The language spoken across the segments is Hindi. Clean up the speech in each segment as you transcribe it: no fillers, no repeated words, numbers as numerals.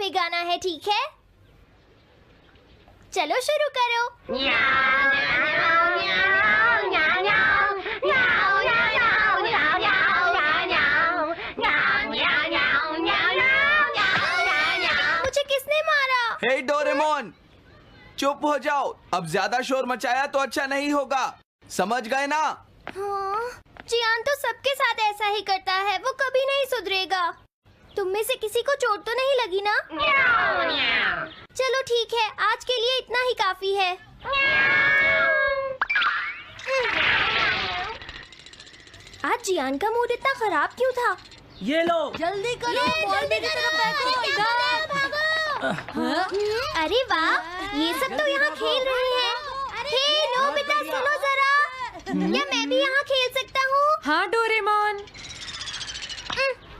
ही गाना है, ठीक है? चलो शुरू करो। मुझे किसने मारा? हे डोरेमोन, चुप हो जाओ। अब ज्यादा शोर मचाया तो अच्छा नहीं होगा, समझ गए ना? हाँ, जियान तो सबके साथ ऐसा ही करता है, वो कभी नहीं सुधरेगा। तुम में से किसी को चोट तो नहीं लगी ना? चलो ठीक है, आज के लिए इतना ही काफी है। आज जियान का मूड इतना खराब क्यों था? ये लो। जल्दी करो, जल्दी अरे वाह, ये सब तो यहाँ खेल रहे हैं। हे नोबिता, सुनो जरा, क्या मैं भी यहाँ खेल सकता हूँ? हाँ डोरेमोन।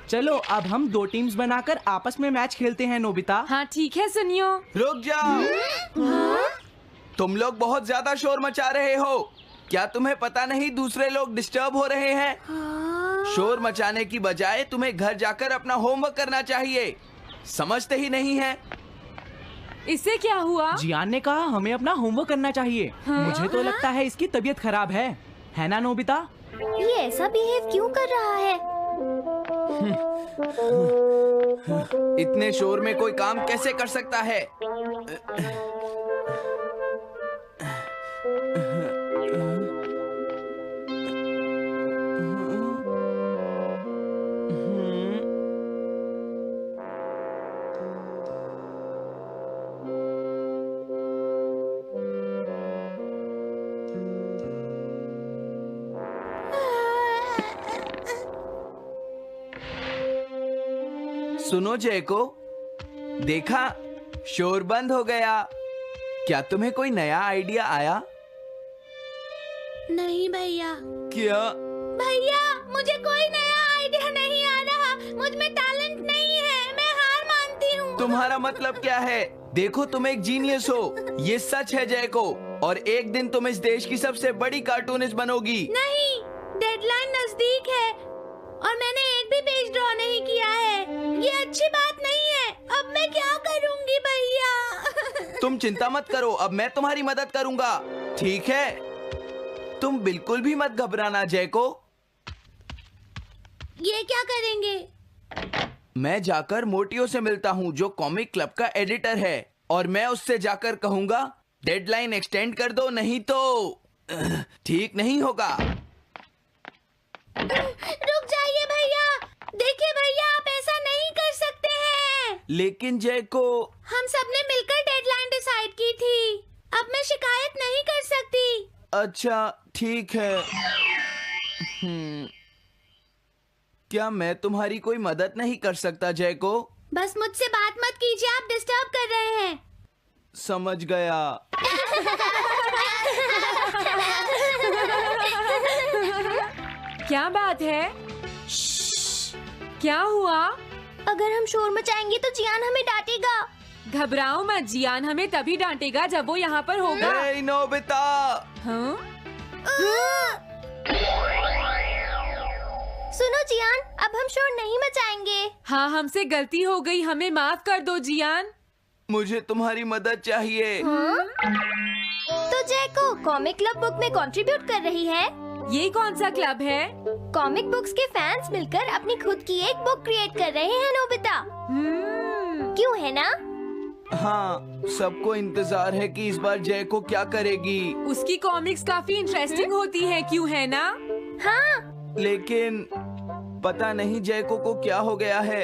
चलो अब हम 2 टीम्स बनाकर आपस में मैच खेलते हैं नोबिता। हाँ ठीक है, सुनियो। रुक जाओ। तुम लोग बहुत ज्यादा शोर मचा रहे हो। क्या तुम्हें पता नहीं दूसरे लोग डिस्टर्ब हो रहे हैं? शोर मचाने की बजाय तुम्हें घर जाकर अपना होमवर्क करना चाहिए। समझते ही नहीं है। इससे क्या हुआ? जियान ने कहा हमें अपना होमवर्क करना चाहिए। मुझे तो लगता है इसकी तबीयत खराब है ना नोबिता? ये ऐसा बिहेव क्यों कर रहा है? इतने शोर में कोई काम कैसे कर सकता है? सुनो जयको, देखा, शोर बंद हो गया। क्या तुम्हें कोई नया आइडिया आया? नहीं भैया। क्या? भैया, मुझे कोई नया आइडिया नहीं आ रहा। मुझ में टैलेंट नहीं है, मैं हार मानती हूँ। तुम्हारा मतलब क्या है? देखो, तुम एक जीनियस हो, ये सच है जयको। और एक दिन तुम इस देश की सबसे बड़ी कार्टूनिस्ट बनोगी। नहीं, डेडलाइन नजदीक है और मैंने एक भी पेज ड्रॉ नहीं किया है। ये अच्छी बात नहीं है। अब मैं क्या करूंगी भैया? तुम चिंता मत करो, अब मैं तुम्हारी मदद करूंगा, ठीक है? तुम बिल्कुल भी मत घबराना जयको। ये क्या करेंगे? मैं जाकर मोटियो से मिलता हूँ, जो कॉमिक क्लब का एडिटर है, और मैं उससे जाकर कहूंगा डेडलाइन एक्सटेंड कर दो, नहीं तो ठीक नहीं होगा। रुक जाइए भैया। देखिए भैया, आप ऐसा नहीं कर सकते हैं। लेकिन जयको, हम सबने मिलकर डेडलाइन डिसाइड की थी। अब मैं शिकायत नहीं कर सकती। अच्छा ठीक है। क्या मैं तुम्हारी कोई मदद नहीं कर सकता जयको? बस मुझसे बात मत कीजिए, आप डिस्टर्ब कर रहे हैं। समझ गया। क्या बात है? क्या हुआ? अगर हम शोर मचाएंगे तो जियान हमें डांटेगा। घबराओ मत, जियान हमें तभी डांटेगा जब वो यहाँ पर होगा। हे नोबिता! हाँ? सुनो जियान, अब हम शोर नहीं मचाएंगे। हाँ, हमसे गलती हो गई, हमें माफ कर दो जियान। मुझे तुम्हारी मदद चाहिए। तो जयको कॉमिक क्लब बुक में कंट्रीब्यूट कर रही है। ये कौन सा क्लब है? कॉमिक बुक्स के फैंस मिलकर अपनी खुद की एक बुक क्रिएट कर रहे हैं नोबिता। क्यों, है ना? हाँ, सबको इंतजार है कि इस बार जयको क्या करेगी। उसकी कॉमिक्स काफी इंटरेस्टिंग होती है, क्यों है ना? हाँ। लेकिन पता नहीं जयको को क्या हो गया है।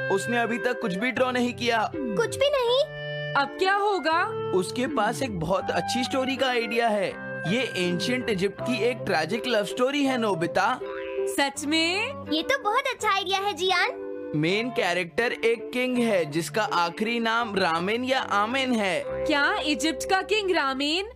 उसने अभी तक कुछ भी ड्रॉ नहीं किया। कुछ भी नहीं? अब क्या होगा? उसके पास एक बहुत अच्छी स्टोरी का आइडिया है। ये एंशिएंट इजिप्ट की एक ट्रैजिक लव स्टोरी है नोबिता। सच में? ये तो बहुत अच्छा आइडिया है जियान। मेन कैरेक्टर एक किंग है जिसका आखिरी नाम रामेन या आमेन है। क्या इजिप्ट का किंग रामेन?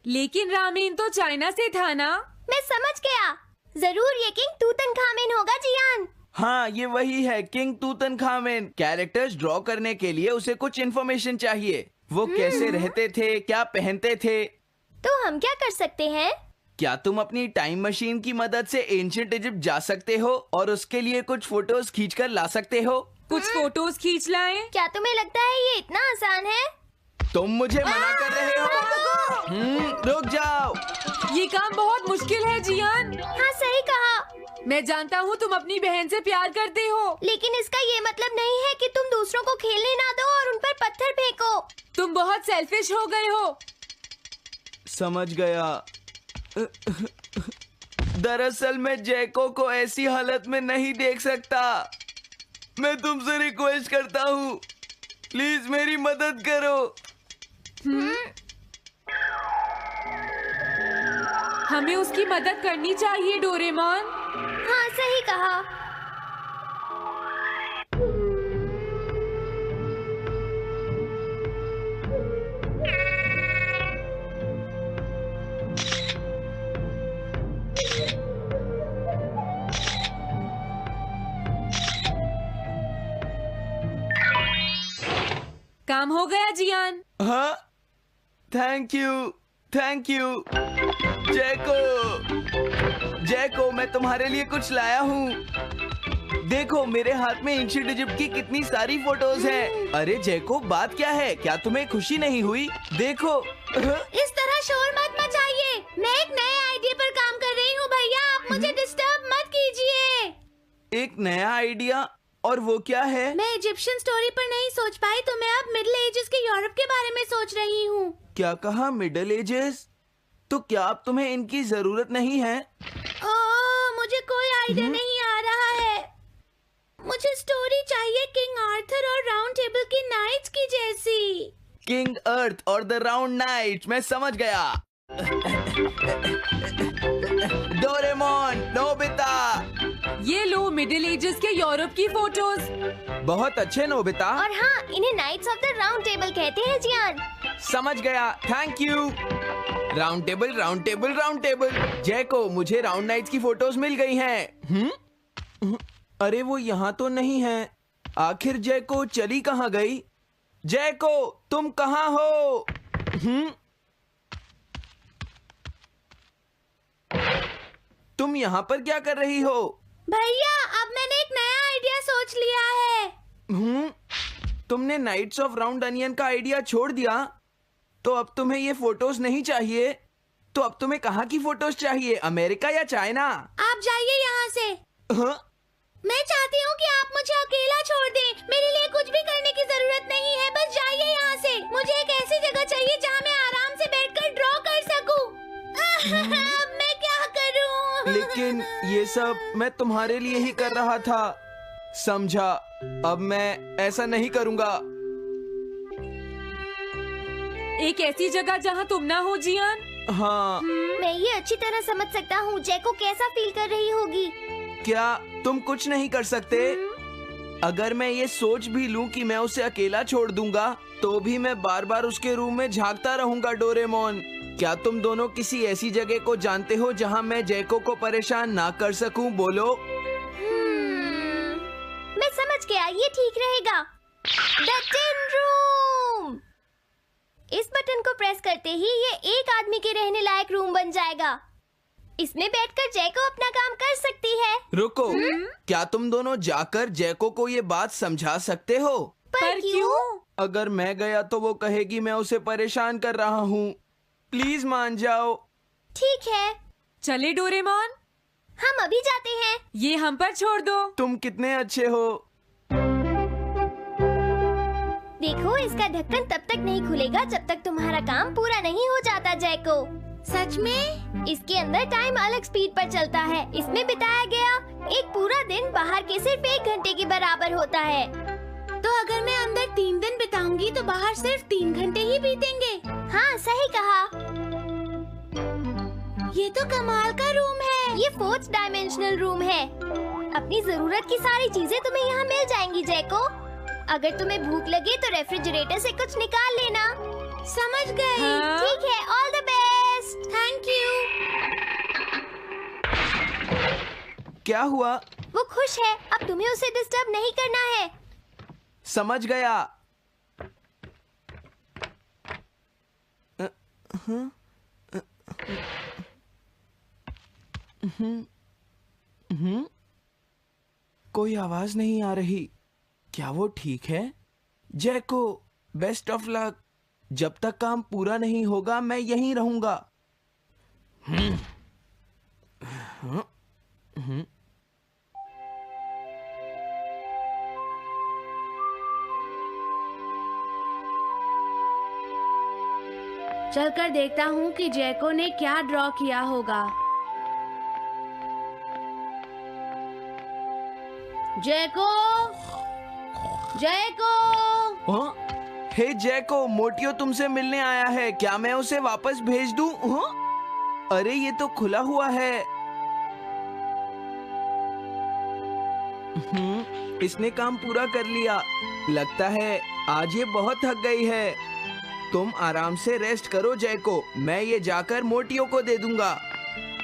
लेकिन रामेन तो चाइना से था ना? मैं समझ गया, जरूर ये किंग तूतनखामेन होगा जियान। हाँ, ये वही है, किंग तूतनखामेन। कैरेक्टर्स ड्रॉ करने के लिए उसे कुछ इन्फॉर्मेशन चाहिए। वो कैसे रहते थे, क्या पहनते थे। तो हम क्या कर सकते हैं? क्या तुम अपनी टाइम मशीन की मदद से एंशिएंट इजिप्ट जा सकते हो और उसके लिए कुछ फोटोज खींचकर ला सकते हो? कुछ फोटोज खींच लाएं। क्या तुम्हें लगता है ये इतना आसान है? तुम मुझे मना कर रहे हो? रुक जाओ। ये काम बहुत मुश्किल है जियान। हाँ सही कहा, मैं जानता हूँ तुम अपनी बहन से प्यार करते हो। लेकिन इसका ये मतलब नहीं है कि तुम दूसरों को खेलने ना दो और उन पर पत्थर फेंको। तुम बहुत सेल्फिश हो गए हो। समझ गया। दरअसल मैं जैको को ऐसी हालत में नहीं देख सकता। मैं तुमसे रिक्वेस्ट करता हूँ, प्लीज मेरी मदद करो। हमें उसकी मदद करनी चाहिए डोरेमोन। हाँ सही कहा। काम हो गया जियान। हाँ, थैंक यू, थैंक यू। जैको, मैं तुम्हारे लिए कुछ लाया हूँ। देखो मेरे हाथ में एंशिएंट इजिप्ट की कितनी सारी फोटोज हैं। अरे जैको, बात क्या है? क्या तुम्हें खुशी नहीं हुई? देखो। इस तरह शोर मत मचाइए। मैं एक नए आइडिया पर काम कर रही हूँ भैया, आप मुझे डिस्टर्ब मत कीजिए। एक नया आइडिया? और वो क्या है? मैं इजिप्शियन स्टोरी पर नहीं सोच पाई तो मैं अब मिडिल एजेस के यूरोप के बारे में सोच रही हूँ। क्या कहा? Middle ages? तो क्या अब तुम्हें इनकी जरूरत नहीं है? मुझे कोई आइडिया नहीं आ रहा है। मुझे स्टोरी चाहिए किंग आर्थर और राउंड टेबल की नाइट्स की जैसी। किंग अर्थ और द राउंड नाइट, मैं समझ गया। Doraemon, Nobita. ये लो मिडिल एजेस के यूरोप की फोटोज। बहुत अच्छे नोबिता। और हाँ, इन्हें knights of the round table कहते हैं जियान। समझ गया, thank you. Round table, round table, round table. जैको, मुझे राउंड नाइट्स की फोटोज मिल गई हैं। अरे वो यहाँ तो नहीं है। आखिर जैको चली कहाँ गई? जैको, तुम कहाँ हो? तुम यहाँ पर क्या कर रही हो? भैया, अब मैंने एक नया आइडिया सोच लिया है। तुमने नाइट्स ऑफ राउंड अनियन का आइडिया छोड़ दिया? तो अब तुम्हें ये फोटोज नहीं चाहिए? तो अब तुम्हें कहाँ की फोटोज चाहिए? अमेरिका या चाइना? आप जाइए यहाँ से। हाँ? मैं चाहती हूँ कि आप मुझे अकेला छोड़ दें। मेरे लिए कुछ भी करने की जरूरत नहीं है, बस जाइए यहाँ से। मुझे एक ऐसी जगह चाहिए जहाँ मैं आराम से बैठकर ड्रॉ कर सकूँ। मैं क्या करूँ? लेकिन ये सब मैं तुम्हारे लिए ही कर रहा था, समझा? अब मैं ऐसा नहीं करूँगा। एक ऐसी जगह जहाँ तुम ना हो जियान। हाँ। मैं ये अच्छी तरह समझ सकता हूँ जैको कैसा फील कर रही होगी। क्या तुम कुछ नहीं कर सकते? अगर मैं ये सोच भी लूं कि मैं उसे अकेला छोड़ दूंगा, तो भी मैं बार बार उसके रूम में झांकता रहूंगा। डोरेमोन, क्या तुम दोनों किसी ऐसी जगह को जानते हो जहां मैं जैको को परेशान ना कर सकूं? बोलो। मैं समझ गया, ये ठीक रहेगा। The tin room. इस बटन को प्रेस करते ही ये एक आदमी के रहने लायक रूम बन जाएगा। इसमें बैठकर जैको अपना काम कर सकती है। रुको, क्या तुम दोनों जाकर जैको को ये बात समझा सकते हो? पर क्यों? अगर मैं गया तो वो कहेगी मैं उसे परेशान कर रहा हूँ। प्लीज मान जाओ। ठीक है, चले डोरेमोन, हम अभी जाते हैं। ये हम पर छोड़ दो। तुम कितने अच्छे हो। देखो, इसका ढक्कन तब तक नहीं खुलेगा जब तक तुम्हारा काम पूरा नहीं हो जाता जैको। सच में? इसके अंदर टाइम अलग स्पीड पर चलता है। इसमें बिताया गया एक पूरा दिन बाहर के सिर्फ 1 घंटे के बराबर होता है। तो अगर मैं अंदर 3 दिन बिताऊंगी तो बाहर सिर्फ 3 घंटे ही बीतेंगे। हाँ सही कहा। ये तो कमाल का रूम है। ये 4th डायमेंशनल रूम है। अपनी जरूरत की सारी चीजें तुम्हें यहाँ मिल जाएंगी जैको। अगर तुम्हें भूख लगे तो रेफ्रिजरेटर से कुछ निकाल लेना। समझ गई। हाँ? ठीक है, all the best. Thank you. क्या हुआ? वो खुश है, अब तुम्हें उसे डिस्टर्ब नहीं करना है। समझ गया। कोई आवाज नहीं आ रही। क्या वो ठीक है? जैको, बेस्ट ऑफ लक। जब तक काम पूरा नहीं होगा मैं यहीं रहूंगा। चलकर देखता हूँ कि जैको ने क्या ड्रॉ किया होगा। जैको, जैको। हाँ? हे जैको, मोटियो तुमसे मिलने आया है। क्या मैं उसे वापस भेज दूं? हाँ? अरे ये तो खुला हुआ है। इसने काम पूरा कर लिया। लगता है आज ये बहुत थक गई है। तुम आराम से रेस्ट करो जैको, मैं ये जाकर मोटियो को दे दूंगा।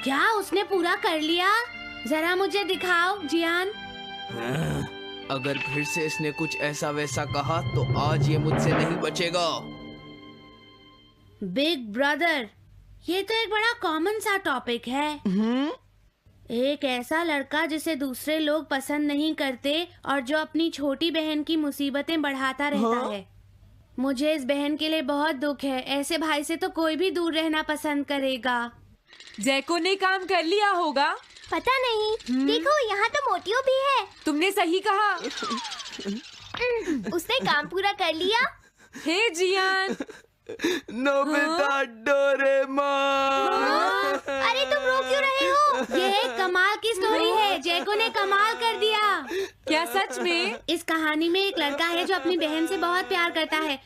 क्या उसने पूरा कर लिया? जरा मुझे दिखाओ जियान। अगर फिर से इसने कुछ ऐसा वैसा कहा तो आज ये मुझसे नहीं बचेगा। बिग ब्रदर, ये तो एक बड़ा कॉमन सा टॉपिक है। एक ऐसा लड़का जिसे दूसरे लोग पसंद नहीं करते और जो अपनी छोटी बहन की मुसीबतें बढ़ाता रहता है। मुझे इस बहन के लिए बहुत दुख है। ऐसे भाई से तो कोई भी दूर रहना पसंद करेगा। जैको ने काम कर लिया होगा। पता नहीं। देखो यहाँ तो मोटियो भी है। तुमने सही कहा। उसने काम पूरा कर लिया। Hey Gian. Nobita, Doraemon. अरे तुम रो क्यों रहे हो? ये एक कमाल की स्टोरी है। जैको ने कमाल कर दिया। क्या सच में? इस कहानी में एक लड़का है जो अपनी बहन से बहुत प्यार करता है,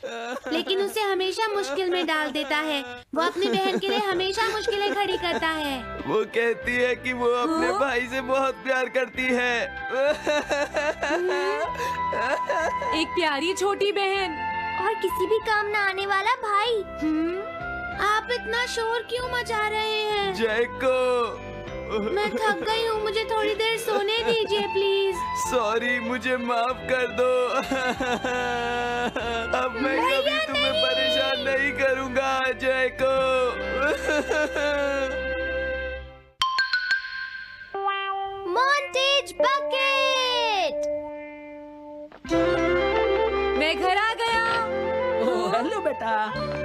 लेकिन उसे हमेशा मुश्किल में डाल देता है। वो अपनी बहन के लिए हमेशा मुश्किलें खड़ी करता है। वो कहती है कि वो अपने भाई से बहुत प्यार करती है। एक प्यारी छोटी बहन और किसी भी काम न आने वाला भाई। आप इतना शोर क्यों मचा रहे हैं? जैको, मैं थक गई हूँ, मुझे थोड़ी देर सोने दीजिए प्लीज। सॉरी, मुझे माफ कर दो। अब मैं कभी तुम्हें परेशान नहीं करूँगा जैको। Montage bucket. मैं घर आ गया। ओह, हेलो बेटा।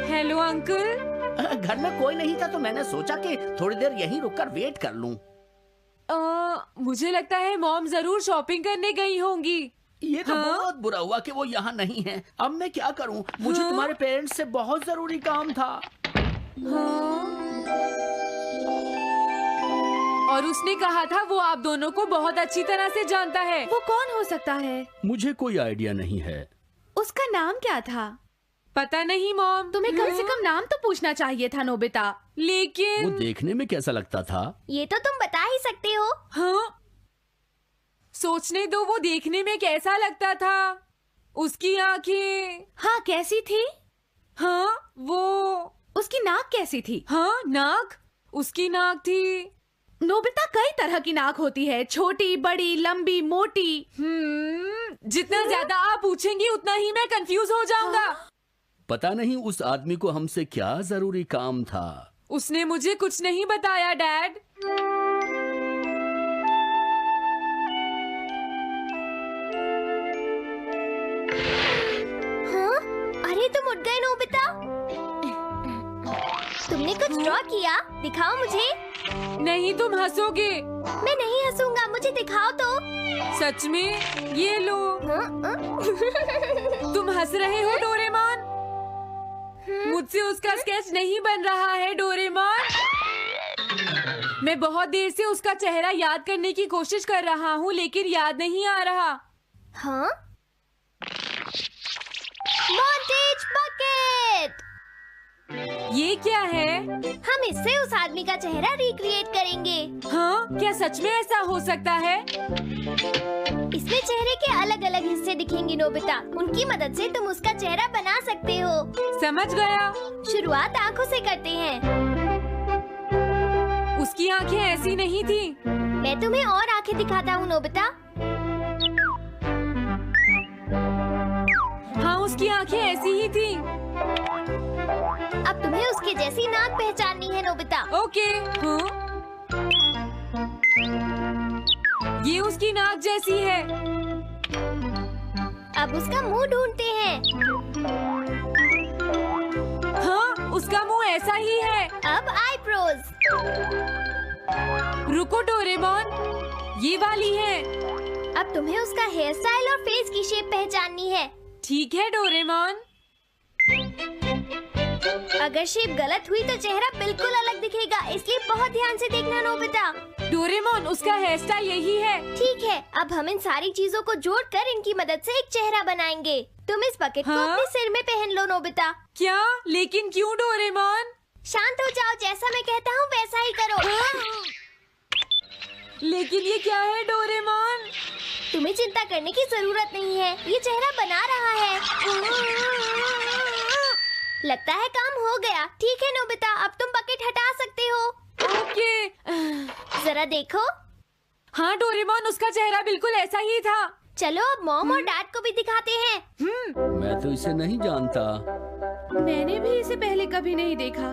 Hello uncle. घर में कोई नहीं था तो मैंने सोचा कि थोड़ी देर यहीं रुककर वेट कर लूं। मुझे लगता है मॉम जरूर शॉपिंग करने गई होंगी। ये तो बहुत बुरा हुआ कि वो यहाँ नहीं है। अब मैं क्या करूं? मुझे तुम्हारे पेरेंट्स से बहुत जरूरी काम था। और उसने कहा था वो आप दोनों को बहुत अच्छी तरह से जानता है। वो कौन हो सकता है? मुझे कोई आइडिया नहीं है। उसका नाम क्या था? पता नहीं मॉम। तुम्हें कम से कम नाम तो पूछना चाहिए था नोबिता। वो लेकिन देखने में कैसा लगता था? ये तो तुम बता ही सकते हो। हाँ, सोचने दो वो देखने में कैसा लगता था। उसकी आंखें। हाँ, कैसी थी? हाँ, वो। उसकी नाक कैसी थी? हाँ, नाक। उसकी नाक थी। नोबिता, कई तरह की नाक होती है, छोटी, बड़ी, लंबी, मोटी। जितना ज्यादा आप पूछेंगी उतना ही मैं कंफ्यूज हो जाऊंगा। पता नहीं उस आदमी को हमसे क्या जरूरी काम था। उसने मुझे कुछ नहीं बताया डैड। हाँ? अरे तुम उठ गए नोबिता। तुमने कुछ ड्रॉ किया? दिखाओ मुझे। नहीं, तुम हंसोगे। मैं नहीं हंसूंगा, मुझे दिखाओ तो। सच में? ये लो। तुम हंस रहे हो डोरेमोन? मुझसे उसका स्केच नहीं बन रहा है डोरेमोन। मैं बहुत देर से उसका चेहरा याद करने की कोशिश कर रहा हूँ लेकिन याद नहीं आ रहा। हाँ? Montage bucket. ये क्या है? हम इससे उस आदमी का चेहरा रिक्रिएट करेंगे। हाँ, क्या सच में ऐसा हो सकता है? इसमें चेहरे के अलग अलग हिस्से दिखेंगे नोबिता। उनकी मदद से तुम उसका चेहरा बना सकते हो। समझ गया। शुरुआत आँखों से करते हैं। उसकी आंखें ऐसी नहीं थी। मैं तुम्हें और आँखें दिखाता हूँ नोबिता। हाँ, उसकी आंखें ऐसी ही थी। अब तुम्हें उसके जैसी नाक पहचाननी है नोबिता। ओके। हाँ? ये उसकी नाक जैसी है। अब उसका मुंह ढूंढते हैं। हाँ, उसका मुंह ऐसा ही है। अब आईब्रोज। रुको डोरेमोन, ये वाली है। अब तुम्हें उसका हेयर स्टाइल और फेस की शेप पहचाननी है। ठीक है डोरेमोन। अगर शेप गलत हुई तो चेहरा बिल्कुल अलग दिखेगा, इसलिए बहुत ध्यान से देखना नोबिता। डोरेमोन, उसका हेयर स्टाइल यही है। ठीक है, अब हम इन सारी चीजों को जोड़कर इनकी मदद से एक चेहरा बनाएंगे। तुम इस बकेट को हाँ? अपने सिर में पहन लो नोबिता। क्या? लेकिन क्यों डोरेमोन? शांत हो जाओ, जैसा मैं कहता हूँ वैसा ही करो। लेकिन ये क्या है डोरेमोन? तुम्हें चिंता करने की जरूरत नहीं है, ये चेहरा बना रहा है। लगता है काम हो गया। ठीक है नोबिता, अब तुम बकेट हटा सकते हो। ओके। जरा देखो। हाँ डोरेमोन, उसका चेहरा बिल्कुल ऐसा ही था। चलो अब मॉम और डैड को भी दिखाते हैं। मैं तो इसे नहीं जानता। मैंने भी इसे पहले कभी नहीं देखा।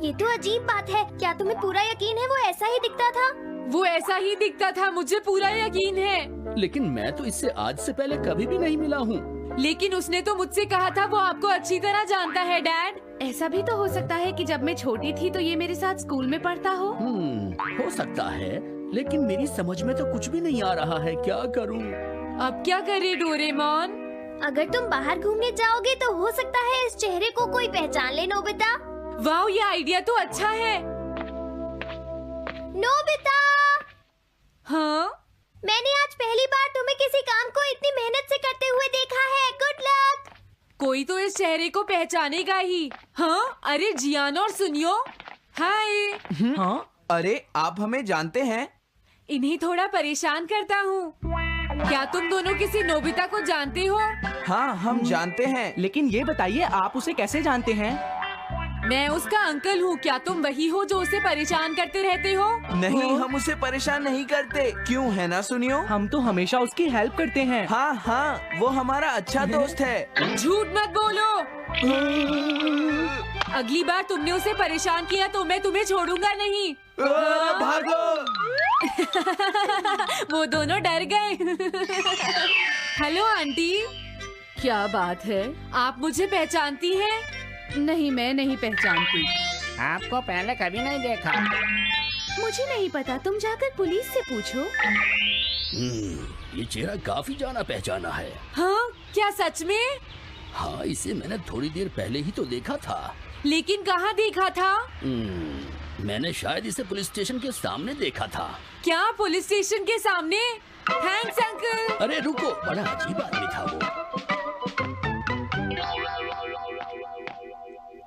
ये तो अजीब बात है। क्या तुम्हें पूरा यकीन है वो ऐसा ही दिखता था? वो ऐसा ही दिखता था, मुझे पूरा यकीन है। लेकिन मैं तो इससे आज से पहले कभी भी नहीं मिला हूँ। लेकिन उसने तो मुझसे कहा था वो आपको अच्छी तरह जानता है डैड। ऐसा भी तो हो सकता है कि जब मैं छोटी थी तो ये मेरे साथ स्कूल में पढ़ता हो। हो सकता है, लेकिन मेरी समझ में तो कुछ भी नहीं आ रहा है। क्या करूँ? अब क्या करे डोरेमोन? अगर तुम बाहर घूमने जाओगे तो हो सकता है इस चेहरे को कोई पहचान ले नोबिता। वाह, ये आइडिया तो अच्छा है। नोबिता, हाँ? मैंने आज पहली बार तुम्हें किसी काम को इतनी मेहनत से करते हुए देखा है। Good luck. कोई तो इस चेहरे को पहचानेगा ही। हाँ? अरे जियान और सुनियो, हाय। हाँ? अरे आप हमें जानते हैं? इन्हें थोड़ा परेशान करता हूँ। क्या तुम दोनों किसी नोबिता को जानते हो? हाँ, हम जानते हैं। लेकिन ये बताइए आप उसे कैसे जानते हैं? मैं उसका अंकल हूँ। क्या तुम वही हो जो उसे परेशान करते रहते हो? नहीं, हम उसे परेशान नहीं करते। क्यों, है ना सुनियो? हम तो हमेशा उसकी हेल्प करते हैं। हाँ हाँ, वो हमारा अच्छा दोस्त है। झूठ मत बोलो। अगली बार तुमने उसे परेशान किया तो मैं तुम्हें छोड़ूंगा नहीं। भागो। वो दोनों डर गए। हेलो आंटी, क्या बात है? आप मुझे पहचानती हैं? नहीं, मैं नहीं पहचानती। आपको पहले कभी नहीं देखा। मुझे नहीं पता, तुम जाकर पुलिस से पूछो। ये चेहरा काफी जाना पहचाना है। हाँ? क्या सच में? हाँ, इसे मैंने थोड़ी देर पहले ही तो देखा था। लेकिन कहाँ देखा था? मैंने शायद इसे पुलिस स्टेशन के सामने देखा था। क्या पुलिस स्टेशन के सामने? Thanks uncle. अरे रुको, बड़ा अजीब आदमी था वो।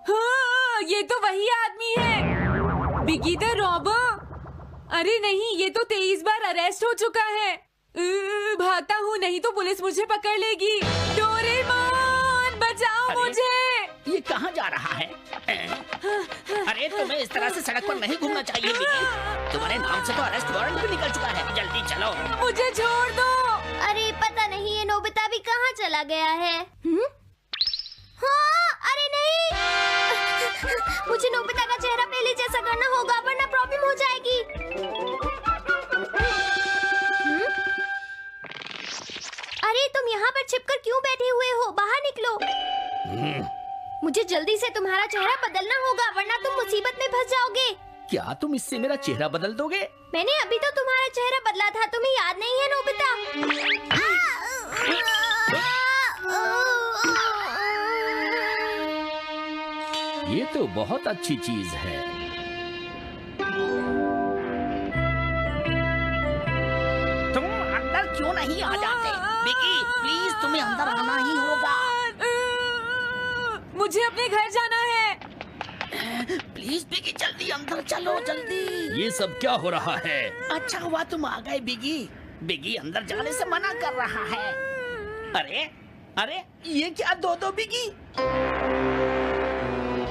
हाँ, ये तो वही आदमी है, बिगी द रॉबर। अरे नहीं, ये तो 23 बार अरेस्ट हो चुका है। भागता हूँ, नहीं तो पुलिस मुझे पकड़ लेगी। डोरेमोन, बचाओ मुझे। ये कहाँ जा रहा है? अरे तुम्हें इस तरह से सड़क पर नहीं घूमना चाहिए बिगी। तुम्हारे नाम से तो अरेस्ट वारंट भी निकल चुका है। जल्दी चलो। मुझे छोड़ दो। अरे पता नहीं ये नोबिता भी कहाँ चला गया है। हाँ, अरे नहीं। मुझे नोबिता का चेहरा पहले जैसा करना होगा वरना प्रॉब्लम हो जाएगी। अरे तुम यहाँ पर छिपकर क्यों बैठे हुए हो? बाहर निकलो। मुझे जल्दी से तुम्हारा चेहरा बदलना होगा वरना तुम मुसीबत में फंस जाओगे। क्या तुम इससे मेरा चेहरा बदल दोगे? मैंने अभी तो तुम्हारा चेहरा बदला था, तुम्हें याद नहीं है नोबिता? ये तो बहुत अच्छी चीज है। तुम अंदर क्यों नहीं आ जाते? बिगी, प्लीज तुम्हें अंदर आना ही होगा। मुझे अपने घर जाना है। प्लीज बिगी, जल्दी अंदर चलो, जल्दी। ये सब क्या हो रहा है? अच्छा हुआ तुम आ गए बिगी। बिगी अंदर जाने से मना कर रहा है। अरे अरे, ये क्या दो बिगी?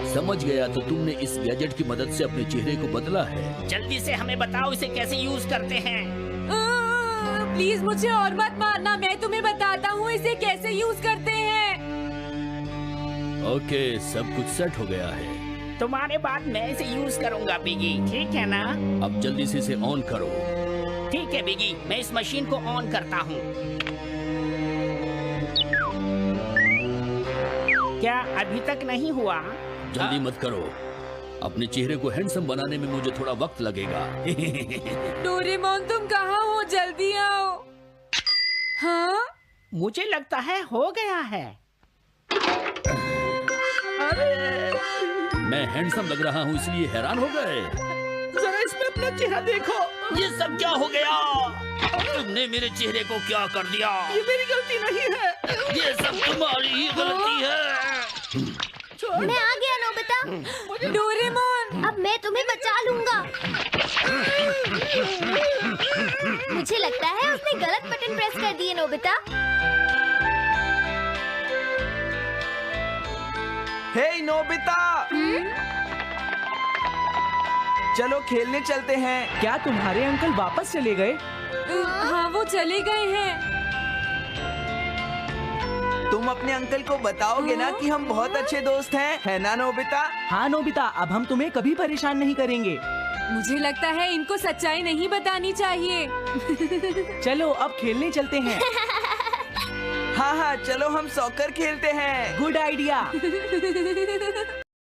समझ गया, तो तुमने इस गैजेट की मदद से अपने चेहरे को बदला है। जल्दी से हमें बताओ इसे कैसे यूज करते हैं। प्लीज मुझे और मत मारना, मैं तुम्हें बताता हूँ इसे कैसे यूज करते हैं। ओके, सब कुछ सेट हो गया है। तुम्हारे बाद मैं इसे यूज करूंगा बिगी, ठीक है ना? अब जल्दी से इसे ऑन करो। ठीक है बिगी, मैं इस मशीन को ऑन करता हूँ। क्या अभी तक नहीं हुआ? जल्दी मत करो, अपने चेहरे को हैंडसम बनाने में मुझे थोड़ा वक्त लगेगा। डोरेमोन तुम कहाँ हो? जल्दी आओ। हाँ? मुझे लगता है हो गया है। मैं हैंडसम लग रहा हूँ इसलिए हैरान हो गए। जरा इसमें अपना चेहरा देखो। ये सब क्या हो गया? तुमने मेरे चेहरे को क्या कर दिया? ये मेरी गलती नहीं है, ये सब तुम्हारी ही गलती है। मैं आ गया नोबिता। डोरेमोन अब मैं तुम्हें बचा लूंगा। मुझे लगता है उसने गलत बटन प्रेस कर दिए नोबिता। हे नोबिता, चलो खेलने चलते हैं। क्या तुम्हारे अंकल वापस चले गए? हाँ वो चले गए हैं। तुम अपने अंकल को बताओगे ना कि हम बहुत अच्छे दोस्त हैं, है ना नोबिता? हाँ नोबिता, अब हम तुम्हें कभी परेशान नहीं करेंगे। मुझे लगता है इनको सच्चाई नहीं बतानी चाहिए। चलो अब खेलने चलते हैं। हाँ हाँ, चलो हम सॉकर खेलते हैं। Good idea.